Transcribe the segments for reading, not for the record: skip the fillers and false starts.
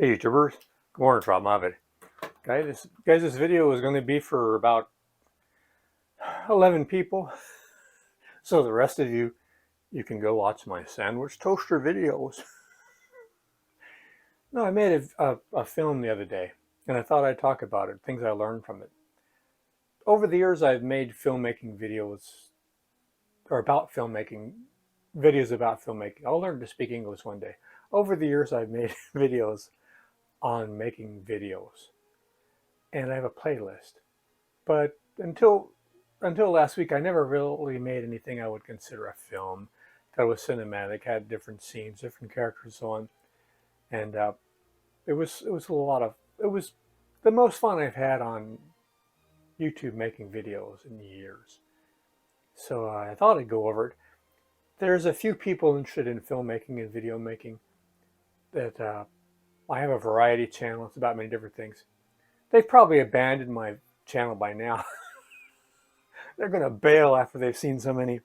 Hey YouTubers, good morning, Robb. This video is going to be for about 11 people. So the rest of you, you can go watch my sandwich toaster videos. No, I made a film the other day, and I thought I'd talk about it, things I learned from it. Over the years, I've made filmmaking videos, or about filmmaking, videos about filmmaking. I'll learn to speak English one day. Over the years, I've made videos on making videos, and I have a playlist. But until last week, I never really made anything I would consider a film that was cinematic, had different scenes, different characters, and so on. And it was a lot of it was the most fun I've had on YouTube making videos in years. So I thought I'd go over it. There's a few people interested in filmmaking and video making that I have a variety channel. It's about many different things. They've probably abandoned my channel by now. They're going to bail after they've seen so many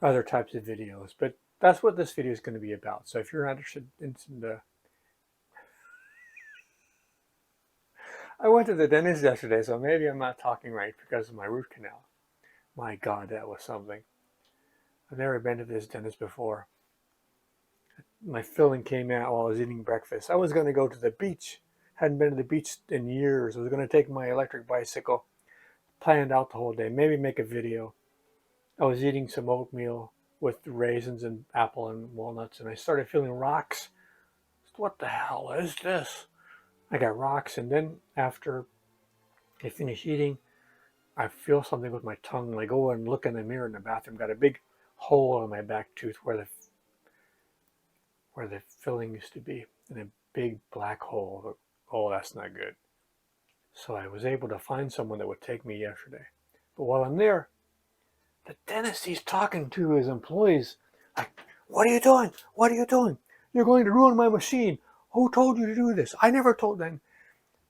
other types of videos, but that's what this video is going to be about. So if you're interested in I went to the dentist yesterday, so maybe I'm not talking right because of my root canal. My God, that was something. I've never been to this dentist before. My filling came out while I was eating breakfast. I was going to go to the beach. Hadn't been to the beach in years. I was going to take my electric bicycle, planned out the whole day, maybe make a video. I was eating some oatmeal with raisins and apple and walnuts, and I started feeling rocks. What the hell is this? I got rocks, and then after I finish eating, I feel something with my tongue. I go and look in the mirror in the bathroom. Got a big hole on my back tooth where the filling used to be, and a big black hole. Oh, that's not good. So I was able to find someone that would take me yesterday. But while I'm there, the dentist, he's talking to his employees like, "What are you doing? What are you doing? You're going to ruin my machine. Who told you to do this? I never told them."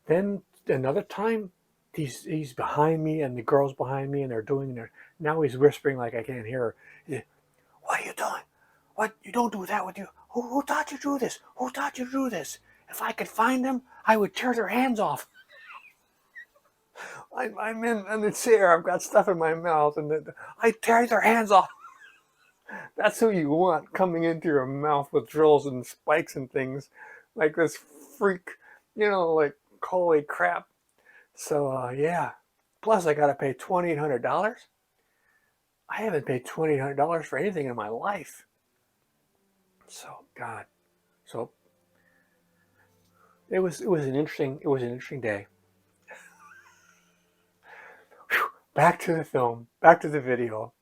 Then another time, he's behind me and the girl's behind me and they're doing their, now he's whispering like I can't hear her. "What are you doing? What? You don't do that with you. Who taught you to do this? Who taught you to do this? If I could find them, I would tear their hands off." I'm in the chair. I've got stuff in my mouth, and I tear their hands off. That's who you want coming into your mouth with drills and spikes and things, like this freak, like holy crap. So yeah. Plus, I got to pay $2,800. I haven't paid $2,800 for anything in my life. So God, so it was an interesting day. Whew. Back to the film, back to the video.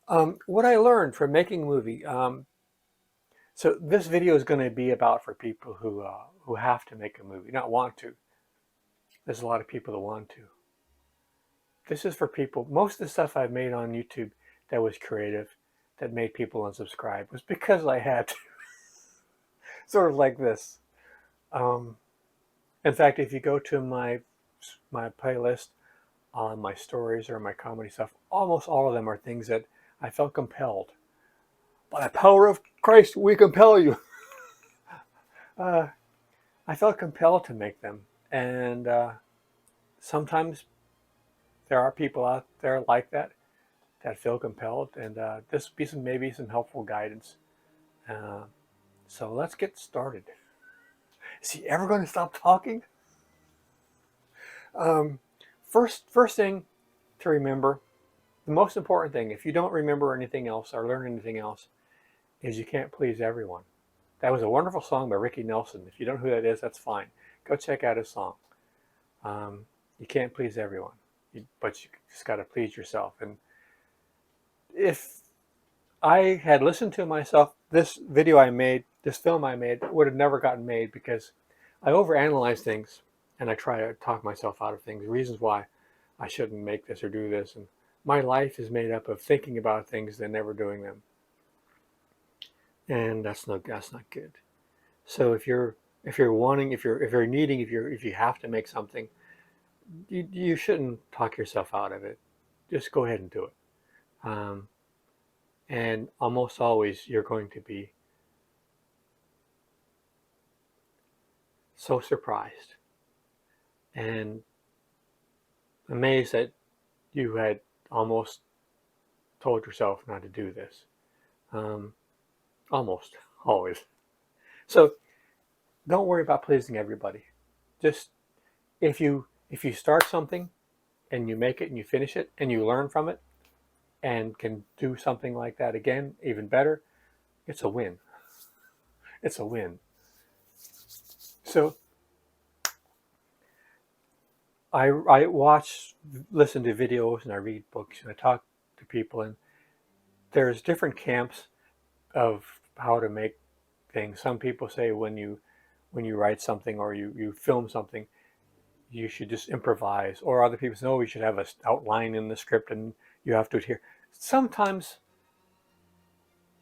What I learned from making a movie. So this video is going to be about for people who have to make a movie, not want to. There's a lot of people that want to. This is for people. Most of the stuff I've made on YouTube that was creative, that made people unsubscribe, was because I had to. Sort of like this. Um, in fact, if you go to my playlist on my stories or my comedy stuff, almost all of them are things that I felt compelled. By the power of Christ, we compel you. uh, I felt compelled to make them, and sometimes there are people out there like that feel compelled, and this will be maybe some helpful guidance. Uh, so let's get started. Is he ever going to stop talking? Um, first thing to remember, the most important thing, if you don't remember anything else or learn anything else, is you can't please everyone. That was a wonderful song by Ricky Nelson. If you don't know who that is, that's fine. Go check out his song. You can't please everyone, but you just got to please yourself. And if I had listened to myself, this video I made, this film I made, would have never gotten made because I overanalyze things and I try to talk myself out of things, reasons why I shouldn't make this or do this. And my life is made up of thinking about things and never doing them. And that's not good. So if you're wanting, if you're needing, if you have to make something, you shouldn't talk yourself out of it. Just go ahead and do it. And almost always you're going to be so surprised and amazed that you had almost told yourself not to do this. Um, almost, always. So don't worry about pleasing everybody. Just if you start something and you make it and you finish it and you learn from it and can do something like that again, even better, it's a win. It's a win. So I watch, listen to videos, and I read books, and I talk to people, and there's different camps of how to make things. Some people say when you write something or you film something, you should just improvise, or other people say, no, you should have an outline in the script and you have to adhere. Sometimes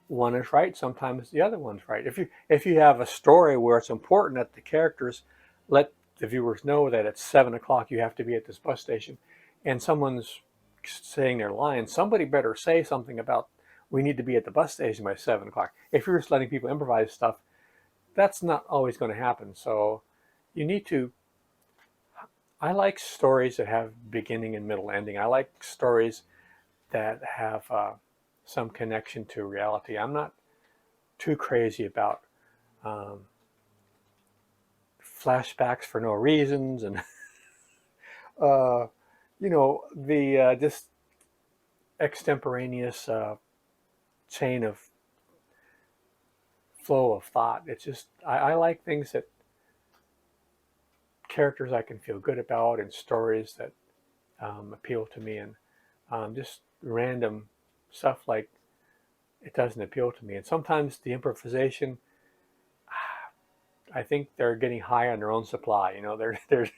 one is right, sometimes the other one's right. If you have a story where it's important that the characters let the viewers know that at 7 o'clock you have to be at this bus station, and someone's saying their lines, somebody better say something about we need to be at the bus station by 7 o'clock. If you're just letting people improvise stuff, that's not always going to happen. So you need to. I like stories that have beginning and middle ending. I like stories that have some connection to reality. I'm not too crazy about um, flashbacks for no reasons and uh, the just extemporaneous chain of flow of thought. It's just I like things that characters I can feel good about and stories that appeal to me, and just random stuff like it doesn't appeal to me. And sometimes the improvisation, I think they're getting high on their own supply. They're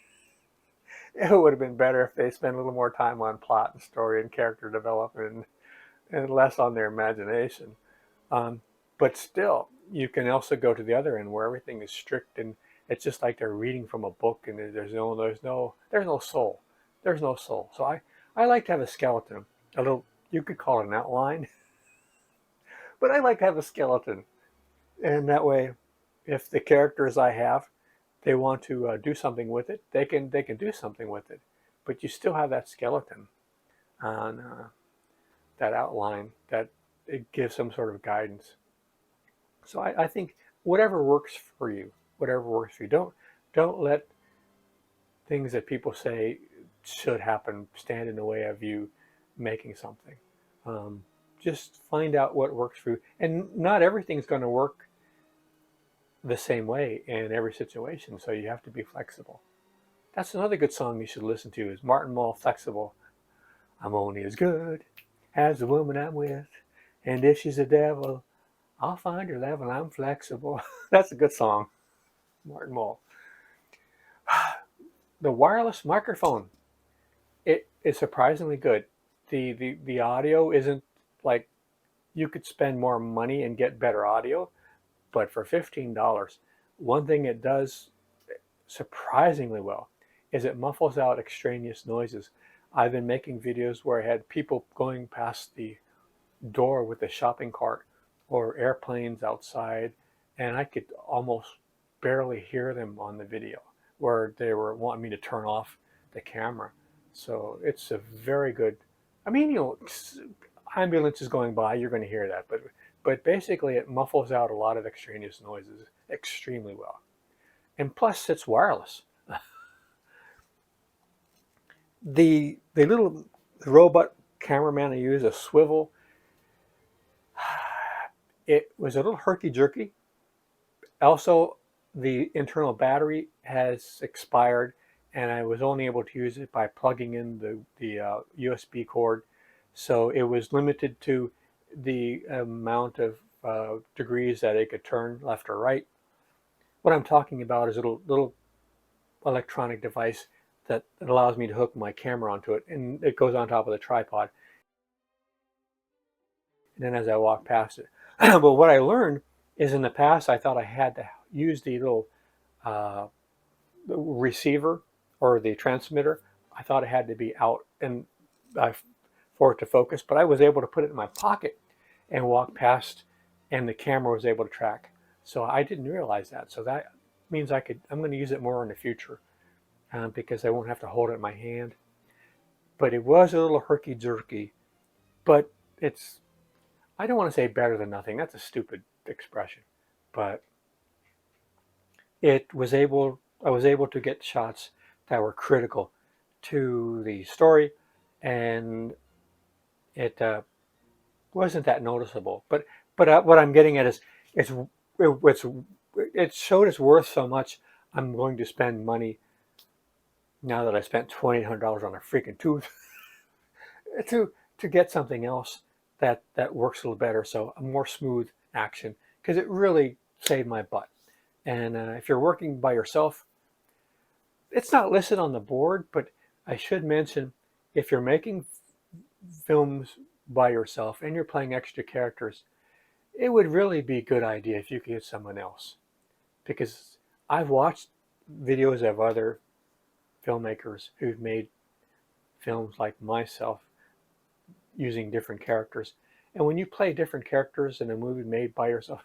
it would have been better if they spent a little more time on plot and story and character development and less on their imagination. Um, but still, you can also go to the other end where everything is strict and it's just like they're reading from a book and there's no soul. There's no soul. So I like to have a skeleton, a little, you could call it an outline, but I like to have a skeleton. And that way, if the characters I have, they want to do something with it, they can do something with it. But you still have that skeleton on that outline that it gives some sort of guidance. So I think whatever works for you, whatever works for you. Don't let things that people say should happen stand in the way of you making something. Um, just find out what works for you, and not everything's going to work the same way in every situation. So you have to be flexible. That's another good song you should listen to is Martin Mull, Flexible. I'm only as good as the woman I'm with, and if she's a devil, I'll find her level. I'm flexible. That's a good song, Martin Mull. The wireless microphone, it is surprisingly good. The audio isn't like you could spend more money and get better audio, but for $15, one thing it does surprisingly well is it muffles out extraneous noises. I've been making videos where I had people going past the door with a shopping cart or airplanes outside, and I could almost barely hear them on the video where they were wanting me to turn off the camera. So it's a very good, I mean, ambulances going by, you're going to hear that, but basically it muffles out a lot of extraneous noises extremely well. And plus it's wireless. The little robot cameraman I use, a swivel, it was a little herky-jerky. Also, the internal battery has expired, and I was only able to use it by plugging in the USB cord. So it was limited to the amount of degrees that it could turn left or right. What I'm talking about is a little electronic device that allows me to hook my camera onto it, and it goes on top of the tripod. And then as I walk past it, but what I learned is in the past I thought I had to use the little uh, receiver or the transmitter. I thought it had to be out and for it to focus, but I was able to put it in my pocket and walk past, and the camera was able to track. So I didn't realize that. So means I'm going to use it more in the future because I won't have to hold it in my hand. But it was a little herky-jerky, but it's, I don't want to say better than nothing. That's a stupid expression. But I was able to get shots that were critical to the story, and it wasn't that noticeable. But what I'm getting at is it's it's it showed its worth so much. I'm going to spend money now that I spent $2,800 on a freaking tooth to get something else that works a little better. So a more smooth action because it really saved my butt. And if you're working by yourself, it's not listed on the board, but I should mention if you're making films by yourself and you're playing extra characters, it would really be a good idea if you could get someone else. Because I've watched videos of other filmmakers who've made films like myself using different characters. And when you play different characters in a movie made by yourself,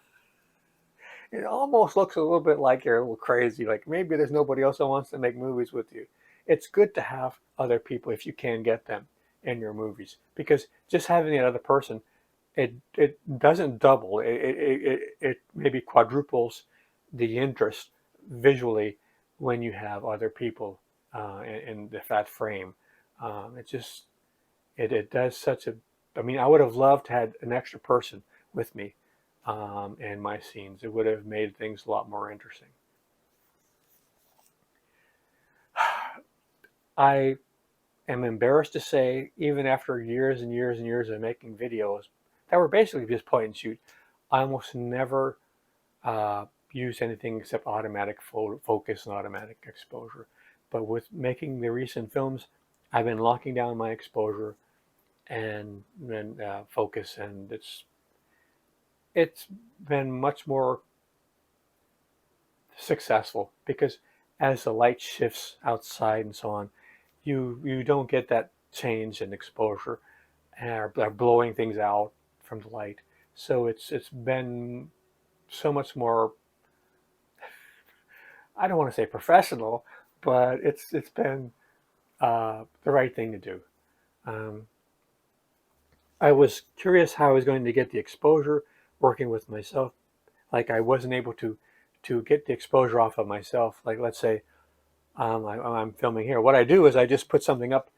it almost looks a little bit like you're a little crazy. Like maybe there's nobody else that wants to make movies with you. It's good to have other people if you can get them in your movies because just having another person, it doesn't double. It maybe quadruples the interest visually when you have other people in that frame. It just it does such a. I mean, I would have loved to had an extra person with me in my scenes. It would have made things a lot more interesting. I am embarrassed to say, even after years and years and years of making videos that were basically just point and shoot, I almost never use anything except automatic focus and automatic exposure. But with making the recent films, I've been locking down my exposure and then focus, and it's been much more successful because as the light shifts outside and so on, you don't get that change in exposure and are blowing things out from the light. So it's been so much more. I don't want to say professional, but it's been the right thing to do. Um, I was curious how I was going to get the exposure working with myself. Like I wasn't able to get the exposure off of myself. Like let's say I'm filming here. What I do is I just put something up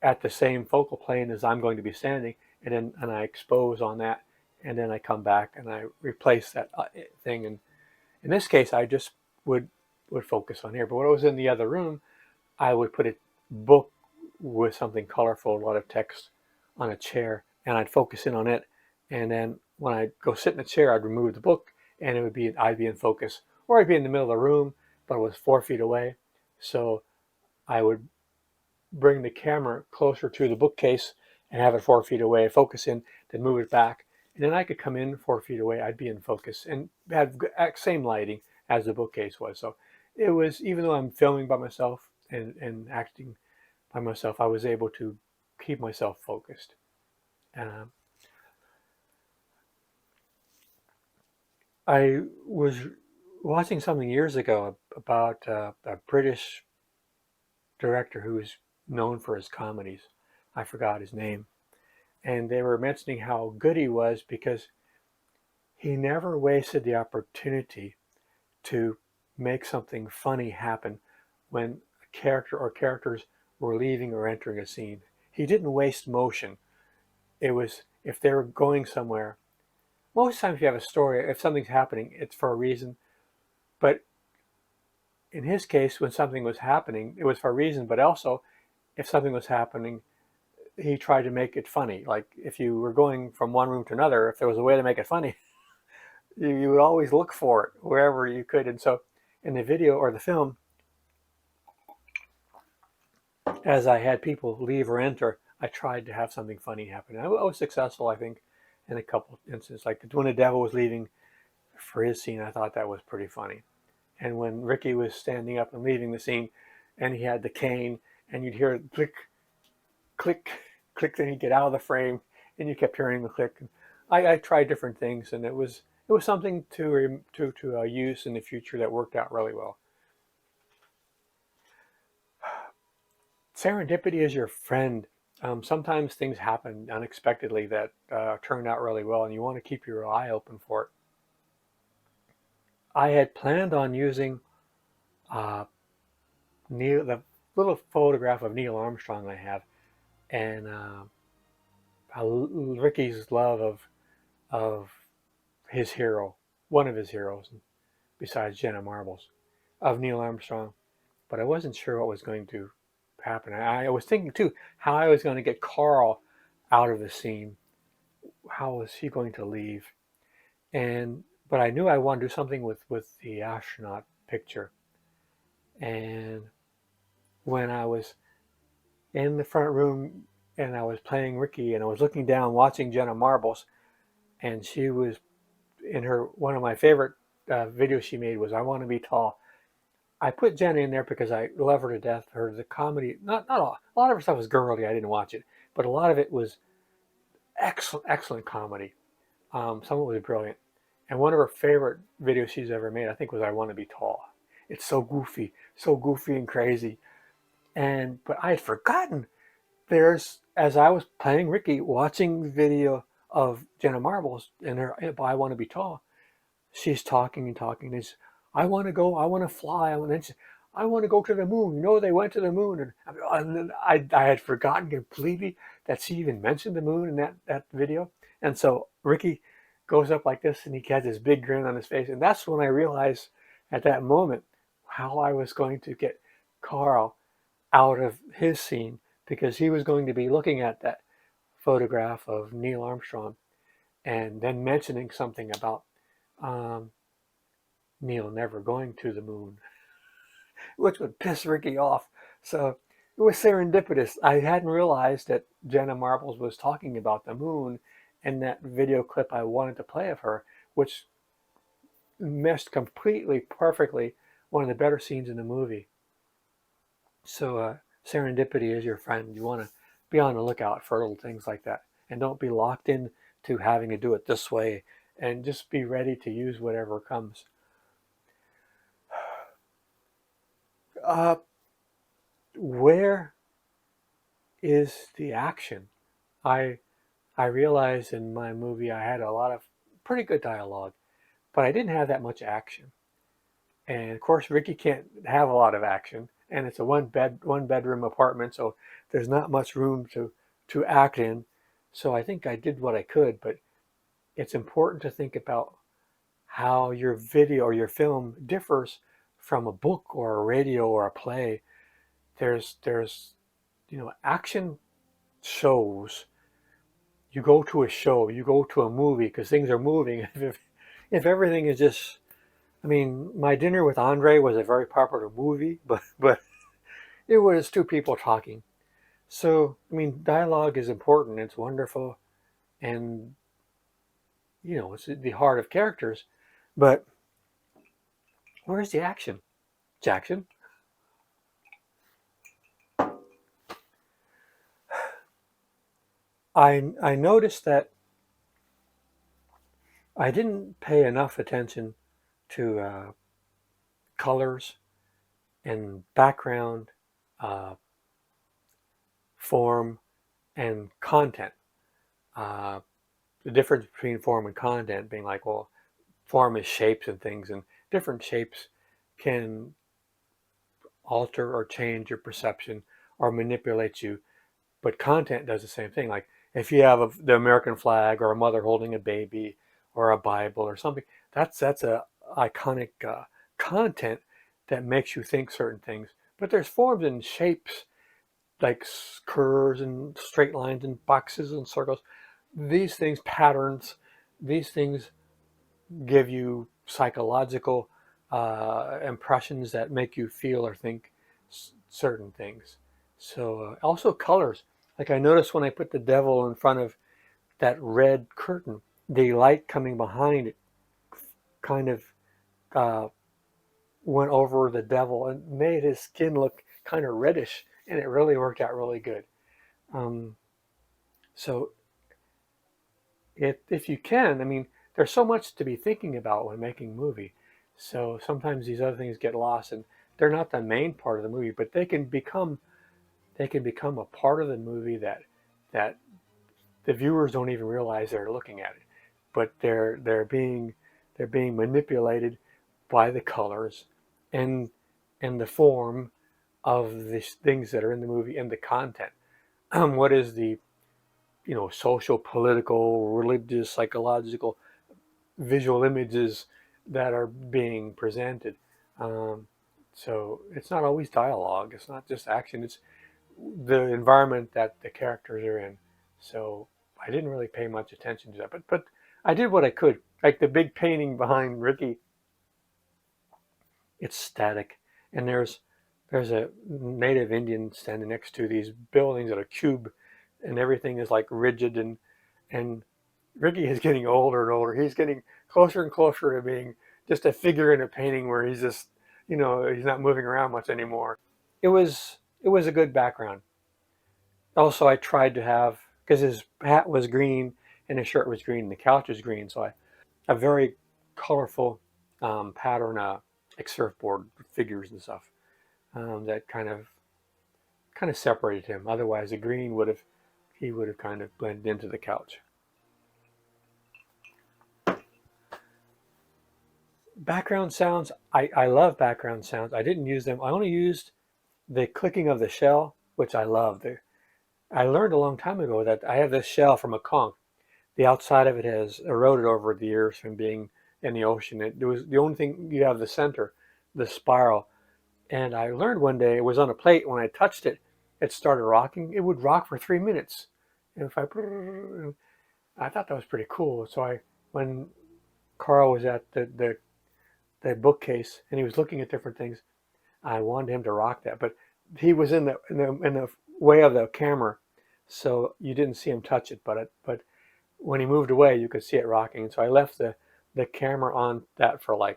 at the same focal plane as I'm going to be standing, and I expose on that, and then I come back and I replace that thing. And in this case, I just would focus on here. But when I was in the other room, I would put a book with something colorful, a lot of text on a chair, and I'd focus in on it. And then when I'd go sit in the chair, I'd remove the book, and I'd be in focus, or I'd be in the middle of the room, but it was 4 feet away. So I would bring the camera closer to the bookcase and have it 4 feet away, focus in, then move it back. And then I could come in 4 feet away, I'd be in focus and have same lighting as the bookcase was. So it was, even though I'm filming by myself and acting by myself, I was able to keep myself focused. Um, I was watching something years ago about a British director who was known for his comedies. I forgot his name. And they were mentioning how good he was because he never wasted the opportunity to make something funny happen when a character or characters were leaving or entering a scene. He didn't waste motion. It was if they were going somewhere. Most times, if you have a story, if something's happening, it's for a reason. But in his case, when something was happening, it was for a reason. But also, if something was happening, he tried to make it funny. Like if you were going from one room to another, if there was a way to make it funny, you would always look for it wherever you could. And so in the video or the film, as I had people leave or enter, I tried to have something funny happen. I was successful, I think, in a couple instances. Like when the devil was leaving for his scene, I thought that was pretty funny. And when Ricky was standing up and leaving the scene, and he had the cane, and you'd hear it click, click, click, then he'd get out of the frame, and you kept hearing the click. I tried different things, and it was something to use in the future that worked out really well. Serendipity is your friend. Sometimes things happen unexpectedly that turn out really well, and you want to keep your eye open for it. I had planned on using uh, the little photograph of Neil Armstrong I have, and Ricky's love of his hero, one of his heroes, besides Jenna Marbles, of Neil Armstrong. But I wasn't sure what was going to happen. I was thinking too how I was going to get Carl out of the scene. How was he going to leave? And but I knew I wanted to do something with the astronaut picture. And when I was in the front room and I was playing Ricky and I was looking down watching Jenna Marbles, and she was in her one of my favorite videos she made was "I Want to Be Tall." I put Jenna in there because I love her to death. Her the comedy, not all. A lot of her stuff was girly. I didn't watch it, but a lot of it was excellent comedy. Some of it was brilliant. And one of her favorite videos she's ever made, I think, was "I Want to Be Tall." It's so goofy and crazy. And but I had forgotten there's as I was playing Ricky, watching the video of Jenna Marbles and her "I Want to Be Tall." She's talking and talking. And I want to go. I want to fly. I want to go to the moon. You know, they went to the moon, and I had forgotten completely that she even mentioned the moon in that video. And so Ricky goes up like this, and he has this big grin on his face. And that's when I realized at that moment how I was going to get Carl out of his scene because he was going to be looking at that photograph of Neil Armstrong and then mentioning something about um, Neil never going to the moon, which would piss Ricky off. So it was serendipitous. I hadn't realized that Jenna Marbles was talking about the moon in that video clip I wanted to play of her, which meshed completely perfectly one of the better scenes in the movie. So serendipity is your friend. You want to be on the lookout for little things like that, and don't be locked in to having to do it this way, and just be ready to use whatever comes. Uh, where is the action? I I realized in my movie I had a lot of pretty good dialogue, but I didn't have that much action. And of course, Ricky can't have a lot of action, and it's a one bedroom apartment, so there's not much room to act in. So I think I did what I could, but it's important to think about how your video or your film differs from a book or a radio or a play. There's action shows. You go to a show, you go to a movie because things are moving. If everything is just, I mean, My Dinner with Andre was a very popular movie, but it was two people talking. So I mean, dialogue is important. It's wonderful, and it's the heart of characters. But where's the action, Jackson? I noticed that I didn't pay enough attention to colors and background, uh, form, and content. Uh, the difference between form and content being like, well, form is shapes and things, and different shapes can alter or change your perception or manipulate you. But content does the same thing. Like if you have the American flag or a mother holding a baby or a Bible or something, that's a iconic content that makes you think certain things. But there's forms and shapes like curves and straight lines and boxes and circles. These things, patterns, these things give you psychological impressions that make you feel or think certain things. So also colors. Like I noticed when I put the devil in front of that red curtain, the light coming behind it kind of uh, went over the devil and made his skin look kind of reddish, and it really worked out really good. Um, so if you can, I mean, there's so much to be thinking about when making a movie. So sometimes these other things get lost, and they're not the main part of the movie, but they can become a part of the movie that the viewers don't even realize they're looking at it, but they're being manipulated by the colors and the form of the things that are in the movie and the content. What is the social, political, religious, psychological, visual images that are being presented? Um, so it's not always dialogue. It's not just action. It's the environment that the characters are in. So I didn't really pay much attention to that, but I did what I could. Like the big painting behind Ricky, it's static, and there's a native Indian standing next to these buildings that are cube, and everything is like rigid, and Ricky is getting older and older. He's getting closer and closer to being just a figure in a painting where he's just he's not moving around much anymore. It was a good background. Also, I tried to have, because his hat was green and his shirt was green and the couch was green, so I a very colorful pattern, like surfboard figures and stuff, that kind of separated him. Otherwise, the green would have he would have kind of blended into the couch. Background sounds. I love background sounds. I didn't use them. I only used the clicking of the shell, which I love. I learned a long time ago that I have this shell from a conch. The outside of it has eroded over the years from being in the ocean. It was the only thing you have, the center, the spiral. And I learned one day, it was on a plate. When I touched it, it started rocking. It would rock for 3 minutes. And if I thought that was pretty cool. So when Carl was at the bookcase and he was looking at different things, I wanted him to rock that. But he was in the way of the camera, so you didn't see him touch it. But when he moved away, you could see it rocking. So I left the camera on that for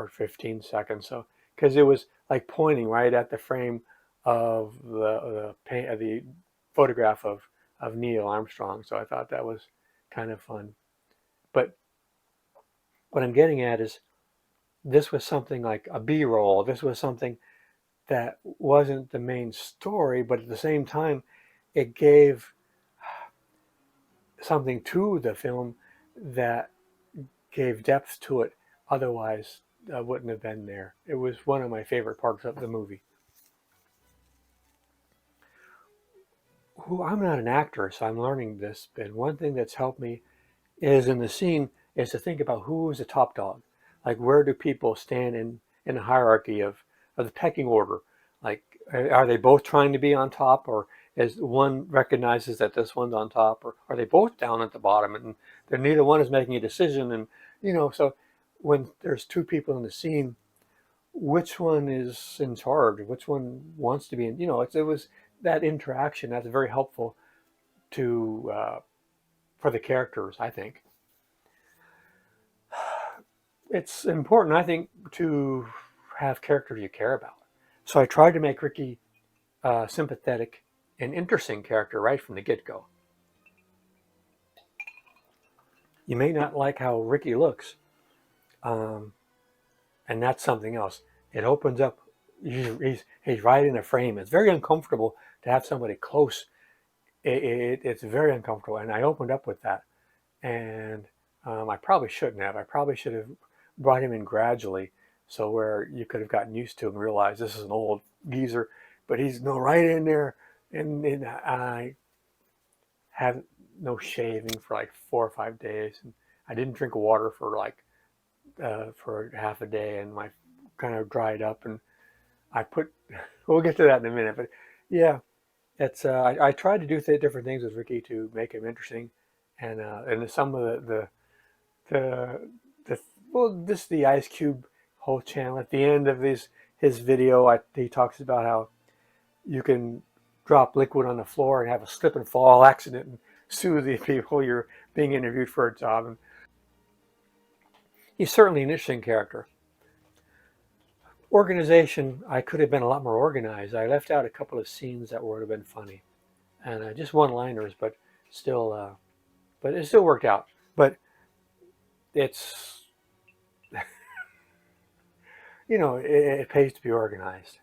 15 seconds. So because it was like pointing right at the frame of the photograph of Neil Armstrong. So I thought that was kind of fun. But what I'm getting at is this was something like a B-roll. This was something that wasn't the main story, but at the same time, it gave something to the film that gave depth to it. Otherwise, wouldn't have been there. It was one of my favorite parts of the movie. I'm not an actor, so I'm learning this. And one thing that's helped me is in the scene is to think about who is the top dog. Like where do people stand in the hierarchy of the pecking order? Like are they both trying to be on top, or is one recognizes that this one's on top, or are they both down at the bottom and they're neither one is making a decision? And so when there's two people in the scene, which one is in charge? Which one wants to be in? It was that interaction that's very helpful to for the characters, I think. It's important, I think, to have characters you care about. So I tried to make Ricky a sympathetic and interesting character right from the get-go. You may not like how Ricky looks, um, and that's something else. It opens up. He's right in a frame. It's very uncomfortable to have somebody close. It's very uncomfortable, and I opened up with that. And I probably shouldn't have. I probably should have brought him in gradually, so where you could have gotten used to him and realized this is an old geezer, but he's no right in there. And I had no shaving for like 4 or 5 days, and I didn't drink water for half a day, and my kind of dried up. And I put. We'll get to that in a minute, but yeah, it's. I tried to do different things with Ricky to make him interesting, and some of the the well, this the Ice Cube whole channel. At the end of his video, he talks about how you can drop liquid on the floor and have a slip and fall accident and sue the people you're being interviewed for a job. And he's certainly an interesting character. Organization, I could have been a lot more organized. I left out a couple of scenes that would have been funny, and just one-liners, but still, but it still worked out. But it's, it pays to be organized.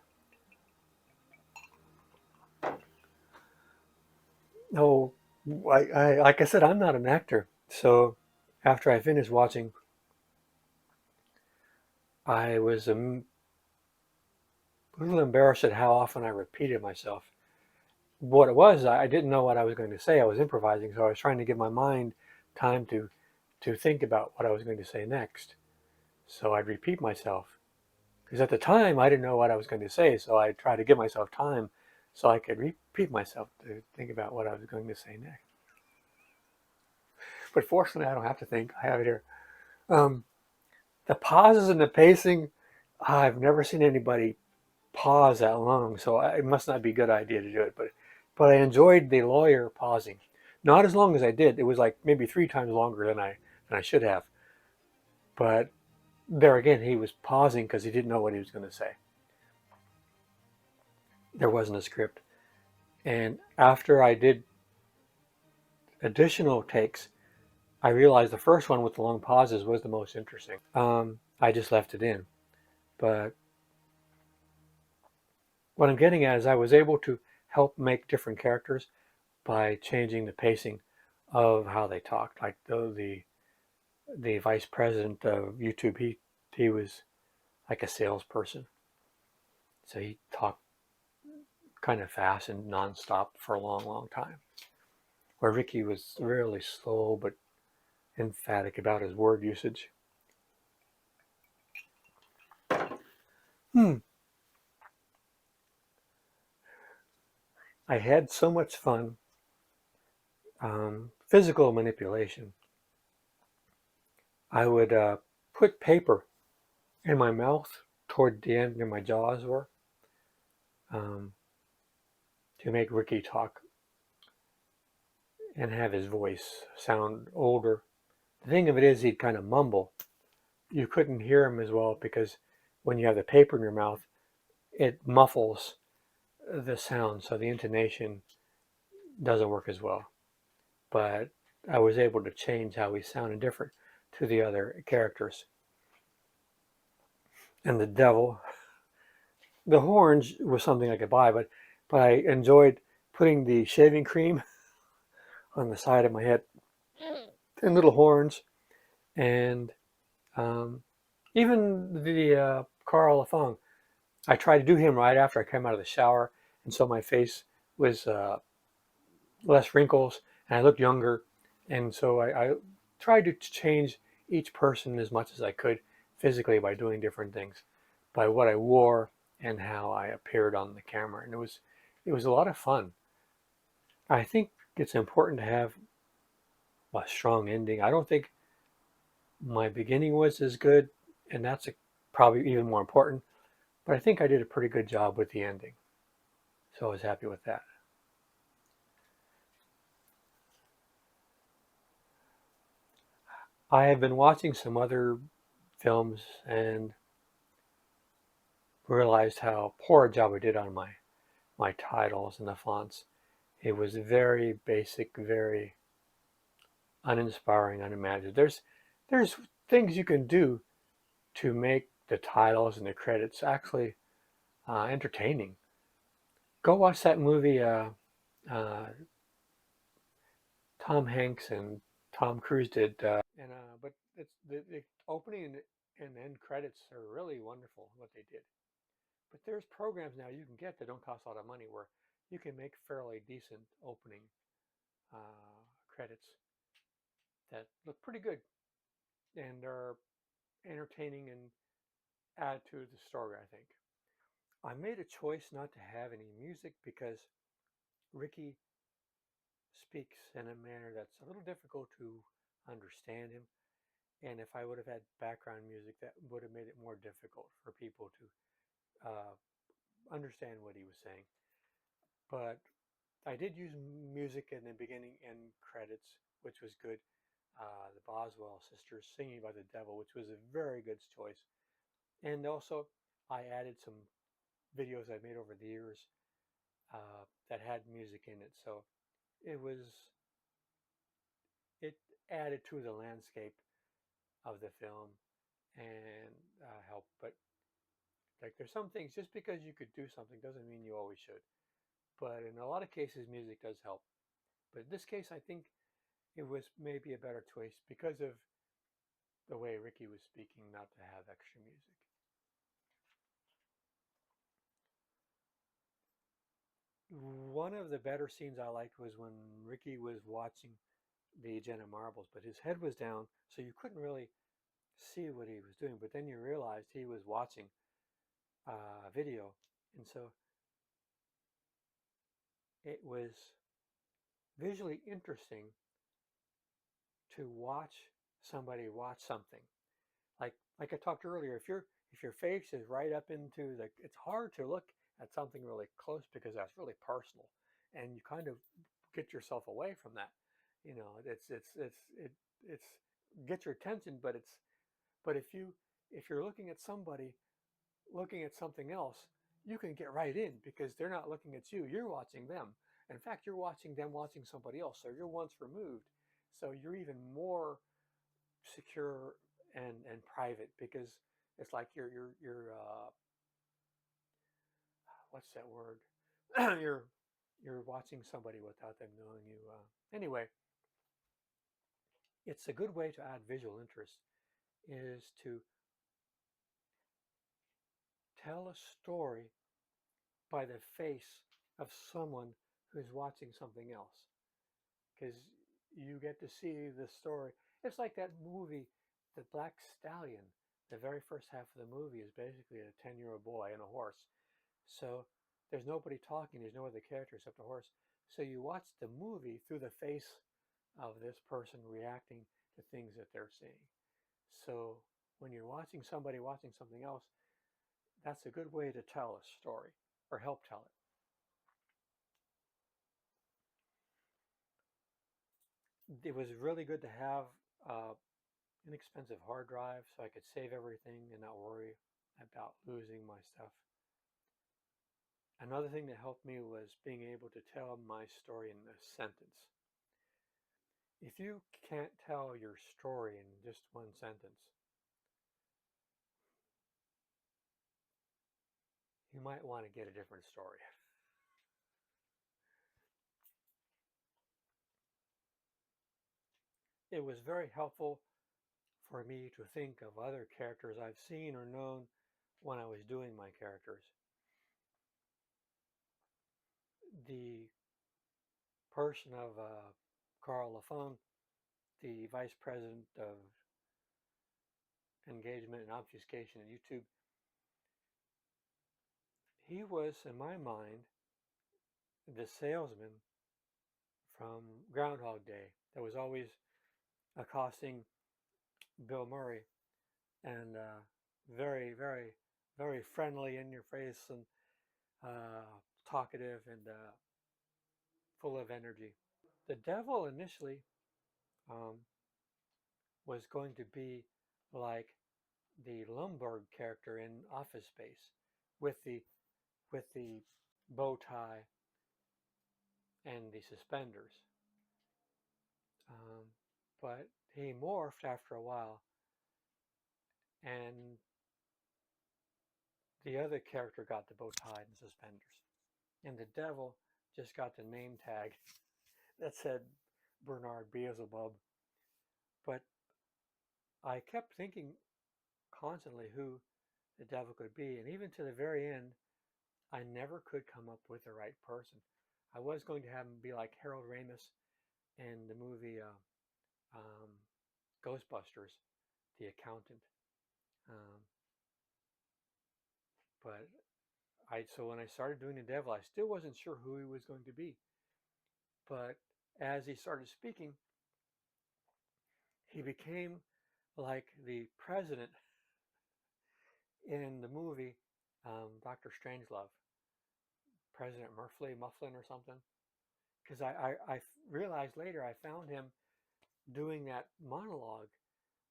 No, like I said, I'm not an actor. So after I finished watching, I was a little embarrassed at how often I repeated myself. What it was, I didn't know what I was going to say. I was improvising, so I was trying to give my mind time to think about what I was going to say next. So I'd repeat myself. Because at the time, I didn't know what I was going to say, so I tried to give myself time so I could repeat myself to think about what I was going to say next. But fortunately, I don't have to think. I have it here. Um, the pauses and the pacing, I've never seen anybody pause that long, so it must not be a good idea to do it. But I enjoyed the lawyer pausing. Not as long as I did. It was like maybe 3 times longer than I should have. But there again, he was pausing because he didn't know what he was going to say. There wasn't a script. And after I did additional takes, I realized the first one with the long pauses was the most interesting. I just left it in. But what I'm getting at is I was able to help make different characters by changing the pacing of how they talked. Like the vice president of YouTube, he was like a salesperson, so he talked kind of fast and nonstop for a long, long time. Where Ricky was really slow but emphatic about his word usage. Hmm. I had so much fun. Physical manipulation. I would put paper in my mouth toward the end where my jaws were um, to make Ricky talk and have his voice sound older. The thing of it is, he'd kind of mumble. You couldn't hear him as well because when you have the paper in your mouth, it muffles the sound, so the intonation doesn't work as well. But I was able to change how he sounded different to the other characters. And the devil, the horns was something I could buy, but I enjoyed putting the shaving cream on the side of my head and little horns, and um, even the Carl Lafong. I tried to do him right after I came out of the shower, and so my face was less wrinkles, and I looked younger, and so I tried to change each person as much as I could physically by doing different things, by what I wore and how I appeared on the camera, and it was a lot of fun. I think it's important to have a strong ending. I don't think my beginning was as good, and that's probably even more important. But I think I did a pretty good job with the ending, so I was happy with that. I have been watching some other films and realized how poor a job I did on my titles and the fonts. It was very basic, very uninspiring, unimaginative. There's things you can do to make the titles and the credits actually entertaining. Go watch that movie. Uh, Tom Hanks and Tom Cruise did, and but it's the opening and end credits are really wonderful what they did. But there's programs now you can get that don't cost a lot of money where you can make fairly decent opening credits that look pretty good and are entertaining and add to the story, I think. I made a choice not to have any music because Ricky speaks in a manner that's a little difficult to understand him. And if I would have had background music, that would have made it more difficult for people to understand what he was saying. But I did use music in the beginning and credits, which was good. The Boswell sisters singing by the devil, which was a very good choice. And also, I added some videos I made over the years that had music in it. So it was, it added to the landscape of the film and help. But like there's some things, just because you could do something doesn't mean you always should. But in a lot of cases, music does help. But in this case, I think it was maybe a better choice because of the way Ricky was speaking not to have extra music. One of the better scenes I liked was when Ricky was watching the Agenda Marbles, but his head was down, so you couldn't really see what he was doing. But then you realized he was watching a video, and so it was visually interesting to watch somebody watch something. Like I talked earlier, if your face is right up into the, it's hard to look at something really close because that's really personal, and you kind of get yourself away from that. You know, it's get your attention, but it's but if you're looking at somebody looking at something else, you can get right in because they're not looking at you. You're watching them. In fact, you're watching them watching somebody else. So you're once removed. So you're even more secure and private because it's like you're what's that word? you're you're watching somebody without them knowing you. Anyway, it's a good way to add visual interest is to tell a story by the face of someone who's watching something else because you get to see the story. It's like that movie, The Black Stallion. The very first half of the movie is basically a 10-year-old boy and a horse. So there's nobody talking, there's no other character except a horse. So you watch the movie through the face of this person reacting to things that they're seeing. So when you're watching somebody watching something else, that's a good way to tell a story or help tell it. It was really good to have inexpensive hard drive so I could save everything and not worry about losing my stuff. Another thing that helped me was being able to tell my story in a sentence. If you can't tell your story in just one sentence, you might want to get a different story. It was very helpful for me to think of other characters I've seen or known when I was doing my characters. The person of Carl Lafon, the vice president of engagement and obfuscation at YouTube, he was, in my mind, the salesman from Groundhog Day that was always accosting Bill Murray and very, very, very friendly in your face and talkative and full of energy. The devil initially um, was going to be like the Lumbergh character in Office Space with the bow tie and the suspenders. Um, but he morphed after a while, and the other character got the bow tie and suspenders. And the devil just got the name tag that said Bernard Beelzebub. But I kept thinking constantly who the devil could be. And even to the very end, I never could come up with the right person. I was going to have him be like Harold Ramis in the movie um, Ghostbusters, the accountant. Um, but so when I started doing the devil, I still wasn't sure who he was going to be. But as he started speaking, he became like the president in the movie Dr. Strangelove, President Mufflin or something. Because I realized later I found him doing that monologue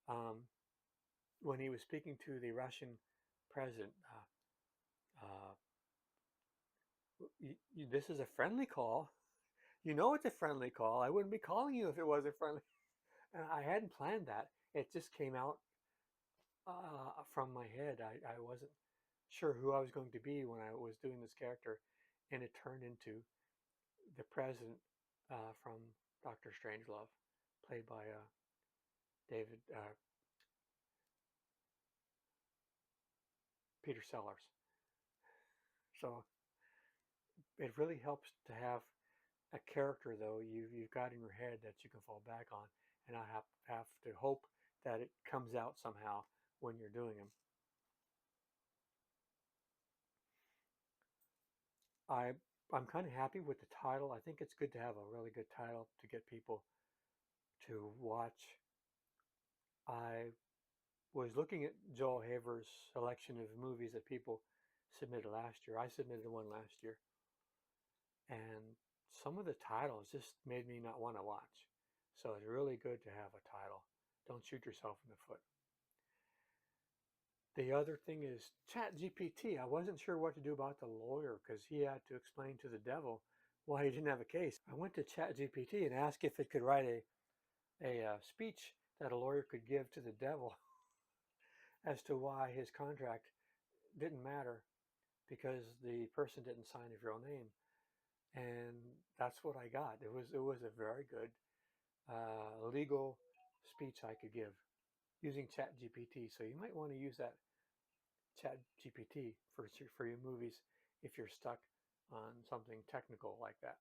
um, when he was speaking to the Russian president. Uh, this is a friendly call. You know it's a friendly call. I wouldn't be calling you if it wasn't friendly. And I hadn't planned that. It just came out from my head. I wasn't sure who I was going to be when I was doing this character, and it turned into the president from Doctor Strangelove, played by David Peter Sellers. So it really helps to have a character, though, you've got in your head that you can fall back on, and not have to hope that it comes out somehow when you're doing them. I I'm kind of happy with the title. I think it's good to have a really good title to get people to watch. I was looking at Joel Haver's selection of movies that people submitted last year. I submitted one last year, and some of the titles just made me not want to watch. So it's really good to have a title. Don't shoot yourself in the foot. The other thing is ChatGPT. I wasn't sure what to do about the lawyer because he had to explain to the devil why he didn't have a case. I went to ChatGPT and asked if it could write a speech that a lawyer could give to the devil as to why his contract didn't matter because the person didn't sign his real name. And that's what I got. It was a very good legal speech I could give using ChatGPT. So you might want to use that ChatGPT for your movies if you're stuck on something technical like that.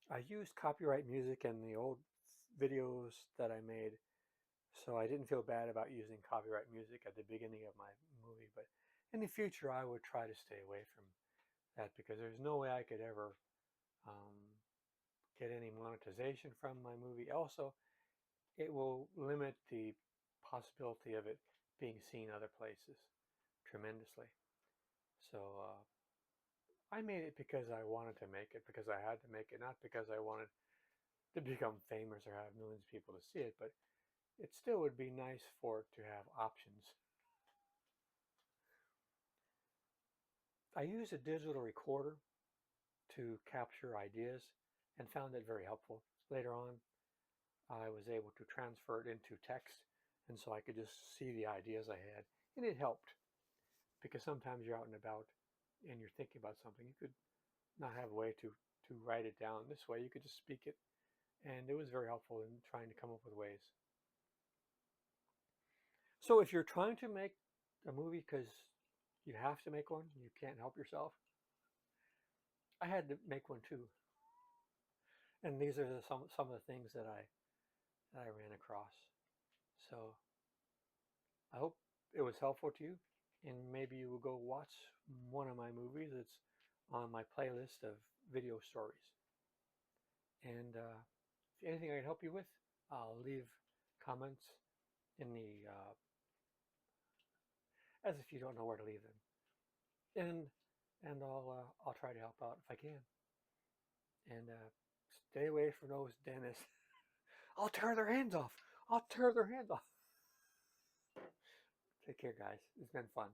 I used copyright music in the old videos that I made, so I didn't feel bad about using copyright music at the beginning of my movie. But in the future, I would try to stay away from that because there's no way I could ever um, get any monetization from my movie. Also, it will limit the possibility of it being seen other places tremendously. So I made it because I wanted to make it, because I had to make it, not because I wanted to become famous or have millions of people to see it, but it still would be nice for it to have options. I used a digital recorder to capture ideas and found it very helpful. Later on, I was able to transfer it into text, and so I could just see the ideas I had, and it helped because sometimes you're out and about and you're thinking about something. You could not have a way to write it down. This way, you could just speak it, and it was very helpful in trying to come up with ways. So if you're trying to make a movie because you have to make one, you can't help yourself. I had to make one too, and these are some of the things that I ran across. So I hope it was helpful to you, and maybe you will go watch one of my movies. It's on my playlist of video stories. And if anything I can help you with, I'll leave comments in the as if you don't know where to leave them, and I'll try to help out if I can. And stay away from those dentists. I'll tear their hands off. I'll tear their hands off. Take care, guys. It's been fun.